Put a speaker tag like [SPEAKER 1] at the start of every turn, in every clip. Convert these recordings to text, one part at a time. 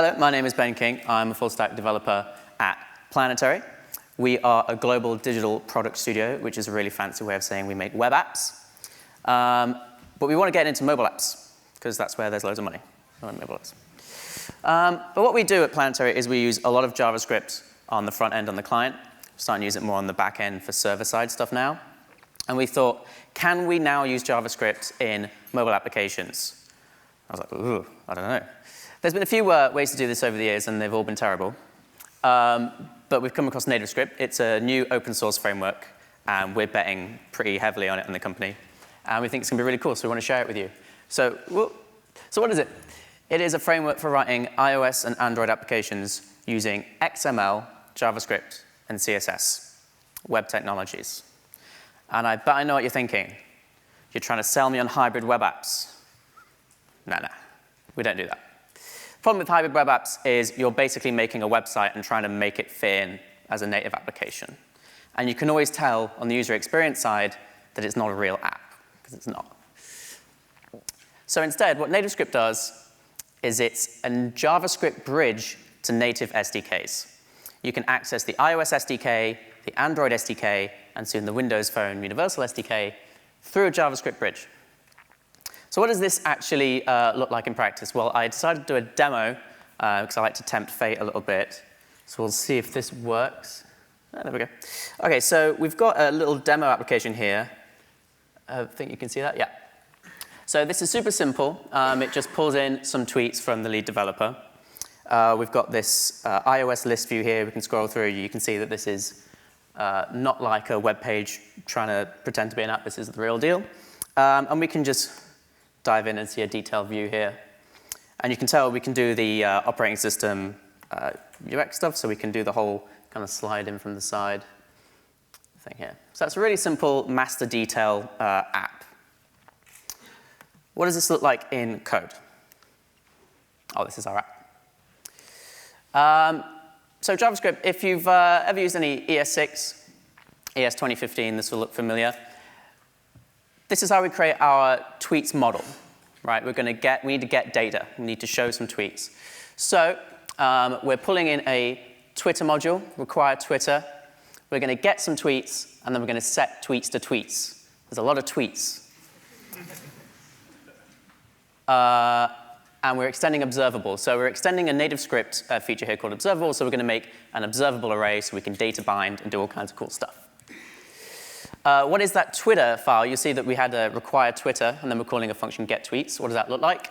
[SPEAKER 1] Hello, my name is Ben King. I'm a full-stack developer at Planetary. We are a global digital product studio, which is a really fancy way of saying we make web apps. But we want to get into mobile apps, because that's where there's loads of money on mobile apps. But what we do at Planetary is we use a lot of JavaScript on the front end on the client. We're starting to use it more on the back end for server-side stuff now. And we thought, can we now use JavaScript in mobile applications? I was like, ooh, I don't know. There's been a few ways to do this over the years, and they've all been terrible. But we've come across NativeScript. It's a new open source framework, and we're betting pretty heavily on it in the company. And we think it's going to be really cool, so we want to share it with you. So what is it? It is a framework for writing iOS and Android applications using XML, JavaScript, and CSS, web technologies. And I bet I know what you're thinking. You're trying to sell me on hybrid web apps. No, we don't do that. The problem with hybrid web apps is you're basically making a website and trying to make it fit in as a native application. And you can always tell on the user experience side that it's not a real app, because it's not. So instead, what NativeScript does is it's a JavaScript bridge to native SDKs. You can access the iOS SDK, the Android SDK, and soon the Windows Phone Universal SDK through a JavaScript bridge. So what does this actually look like in practice? Well, I decided to do a demo because I like to tempt fate a little bit. So we'll see if this works. Oh, there we go. OK, so we've got a little demo application here. I think you can see that. Yeah. So this is super simple. It just pulls in some tweets from the lead developer. We've got this iOS list view here. We can scroll through. You can see that this is not like a web page trying to pretend to be an app. This is the real deal. And we can just dive in and see a detailed view here. And you can tell we can do the operating system UX stuff, so we can do the whole kind of slide in from the side thing here. So that's a really simple master detail app. What does this look like in code? Oh, this is our app. So JavaScript, if you've ever used any ES6, ES 2015, this will look familiar. This is how we create our tweets model, right? We need to get data. We need to show some tweets. So we're pulling in a Twitter module, require Twitter. We're going to get some tweets, and then we're going to set tweets to tweets. There's a lot of tweets. And we're extending observable. So we're extending a NativeScript feature here called observable. So we're going to make an observable array so we can data bind and do all kinds of cool stuff. What is that Twitter file? You see that we had a require Twitter, and then we're calling a function getTweets. What does that look like?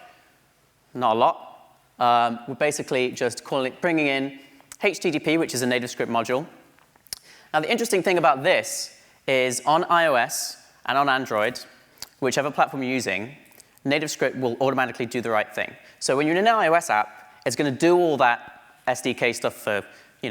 [SPEAKER 1] Not a lot. We're basically just bringing in HTTP, which is a NativeScript module. Now, the interesting thing about this is on iOS and on Android, whichever platform you're using, NativeScript will automatically do the right thing. So when you're in an iOS app, it's going to do all that SDK stuff for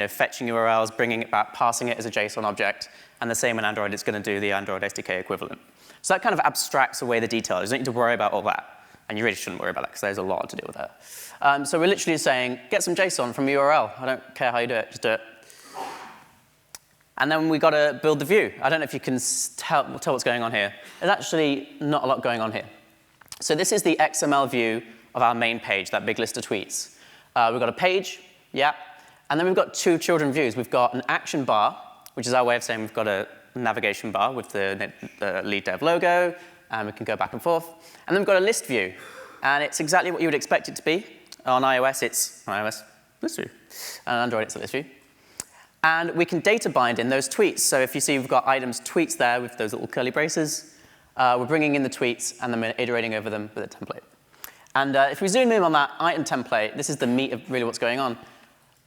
[SPEAKER 1] fetching URLs, bringing it back, passing it as a JSON object. And the same in Android, it's going to do the Android SDK equivalent. So that kind of abstracts away the details. You don't need to worry about all that. And you really shouldn't worry about that, because there's a lot to deal with that. So we're literally saying, get some JSON from a URL. I don't care how you do it, just do it. And then we've got to build the view. I don't know if you can tell what's going on here. There's actually not a lot going on here. So this is the XML view of our main page, that big list of tweets. We've got a page, yeah. And then we've got two children views. We've got an action bar, which is our way of saying we've got a navigation bar with the lead dev logo, and we can go back and forth. And then we've got a list view. And it's exactly what you would expect it to be. On iOS, it's list view. And on Android, it's a list view. And we can data bind in those tweets. So if you see we've got items tweets there with those little curly braces, we're bringing in the tweets, and then we're iterating over them with a template. And if we zoom in on that item template, this is the meat of really what's going on.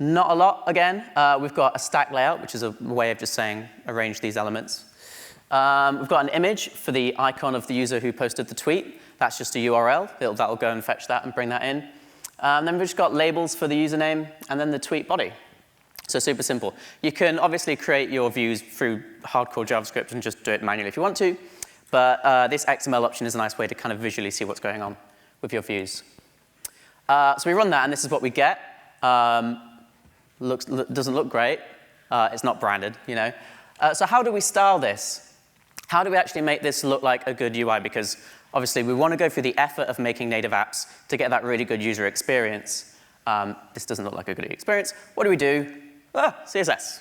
[SPEAKER 1] Not a lot, again. We've got a stack layout, which is a way of just saying arrange these elements. We've got an image for the icon of the user who posted the tweet. That's just a URL. That'll go and fetch that and bring that in. And then we've just got labels for the username and then the tweet body. So super simple. You can obviously create your views through hardcore JavaScript and just do it manually if you want to. But this XML option is a nice way to kind of visually see what's going on with your views. So we run that, and this is what we get. Doesn't look great. It's not branded, So how do we style this? How do we actually make this look like a good UI? Because obviously we want to go through the effort of making native apps to get that really good user experience. This doesn't look like a good experience. What do? CSS.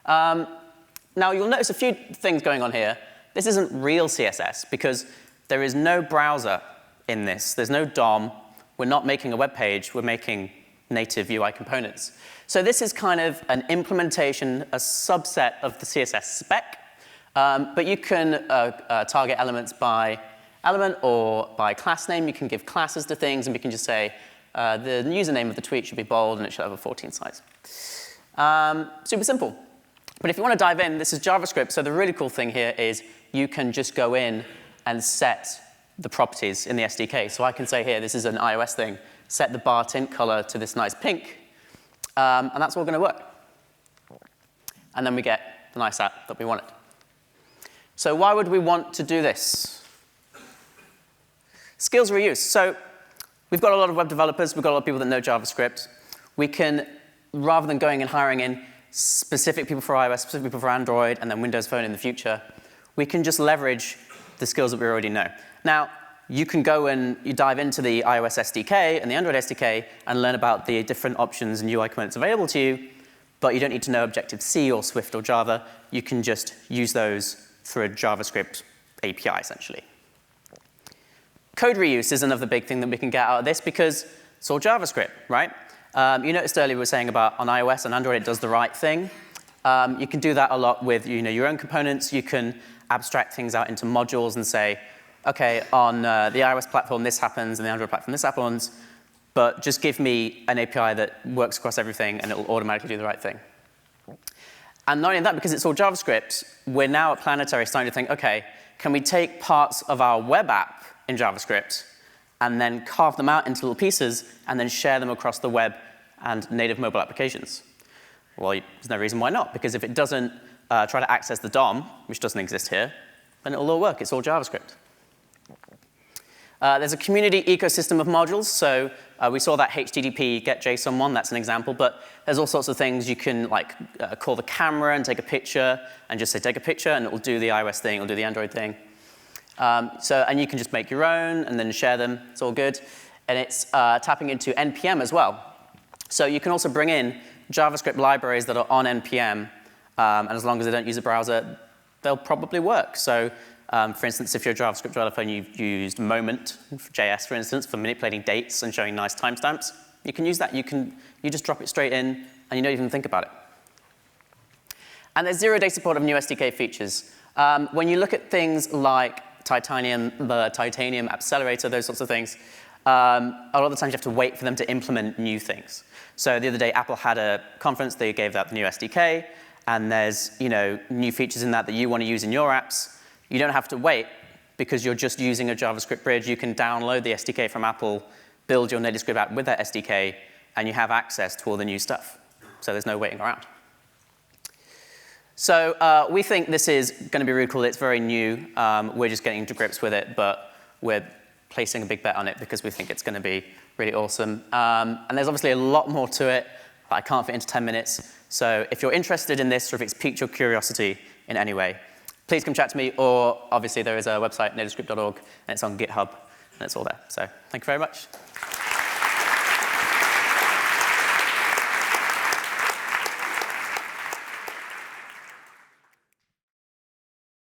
[SPEAKER 1] Now, you'll notice a few things going on here. This isn't real CSS because there is no browser in this. There's no DOM. We're not making a web page. We're making native UI components. So this is kind of an implementation, a subset of the CSS spec. But you can target elements by element or by class name. You can give classes to things, and we can just say the username of the tweet should be bold, and it should have a 14 size. Super simple. But if you want to dive in, this is JavaScript. So the really cool thing here is you can just go in and set the properties in the SDK. So I can say here, this is an iOS thing, set the bar tint color to this nice pink, and that's all going to work. And then we get the nice app that we wanted. So why would we want to do this? Skills reuse. So we've got a lot of web developers. We've got a lot of people that know JavaScript. We can, rather than going and hiring in specific people for iOS, specific people for Android, and then Windows Phone in the future, we can just leverage the skills that we already know. Now, you can go and you dive into the iOS SDK and the Android SDK and learn about the different options and UI components available to you, but you don't need to know Objective-C or Swift or Java. You can just use those through a JavaScript API, essentially. Code reuse is another big thing that we can get out of this because it's all JavaScript, right? You noticed earlier we were saying about on iOS and Android it does the right thing. You can do that a lot with your own components. You can abstract things out into modules and say, OK, on the iOS platform this happens, and the Android platform this happens, but just give me an API that works across everything, and it will automatically do the right thing. And not only that, because it's all JavaScript, we're now at Planetary starting to think, OK, can we take parts of our web app in JavaScript and then carve them out into little pieces and then share them across the web and native mobile applications? Well, there's no reason why not, because if it doesn't try to access the DOM, which doesn't exist here, then it'll all work. It's all JavaScript. There's a community ecosystem of modules. So we saw that HTTP get JSON one. That's an example. But there's all sorts of things. You can call the camera and take a picture and just say, take a picture, and it will do the iOS thing. It will do the Android thing. And you can just make your own and then share them. It's all good. And it's tapping into NPM as well. So you can also bring in JavaScript libraries that are on NPM. And as long as they don't use a browser, they'll probably work. So for instance, if you're a JavaScript developer and you've used Moment.js, for instance, for manipulating dates and showing nice timestamps, you can use that. You just drop it straight in, and you don't even think about it. And there's zero-day support of new SDK features. When you look at things like Titanium, the Titanium accelerator, those sorts of things, a lot of the times you have to wait for them to implement new things. So the other day, Apple had a conference. They gave out the new SDK, and there's new features in that you want to use in your apps. You don't have to wait because you're just using a JavaScript bridge. You can download the SDK from Apple, build your NativeScript app with that SDK, and you have access to all the new stuff. So there's no waiting around. So we think this is going to be really cool. It's very new. We're just getting to grips with it, but we're placing a big bet on it because we think it's going to be really awesome. And there's obviously a lot more to it, but I can't fit into 10 minutes. So if you're interested in this, or if it's piqued your curiosity in any way, please come chat to me, or obviously there is a website, nativescript.org, and it's on GitHub, and it's all there. So thank you very much.